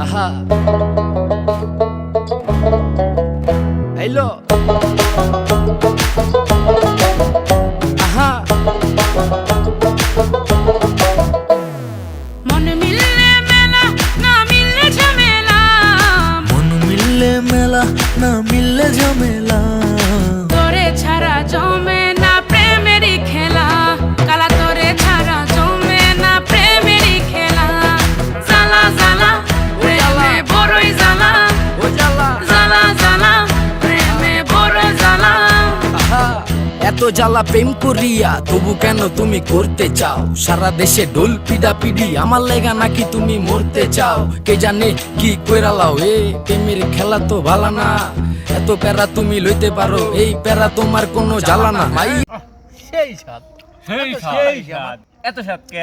আহা হ্যালো আহা মন মিললে মেলা না মিললে ঝামেলা, মন মিললে মেলা না মিললে ঝামেলা, তোরে ছাড়া জমে না প্রেমেরই খেলা, কালা তোরে ছাড়া জমে না প্রেমেরই খেলা, জ্বালা জ্বালা প্রেমে বড়ই জ্বালা, ও জ্বালা জ্বালা জ্বালা প্রেমে বড় জ্বালা। আহা এত জ্বালা প্রেম করিয়া তবু কেন তুমি করতে চাও? সারা দেশে ঢোল পিডা পিডি আমার লেগা নাকি তুমি মরতে চাও? কে জানে কি কইরালাও এ প্রেমের খেলা তো ভালা না, এত প্যারা তুমি লইতে পারো এই প্যারা তোমার কোনো জ্বালা না ভাই। সেই স্বাদ, এত স্বাদ কে?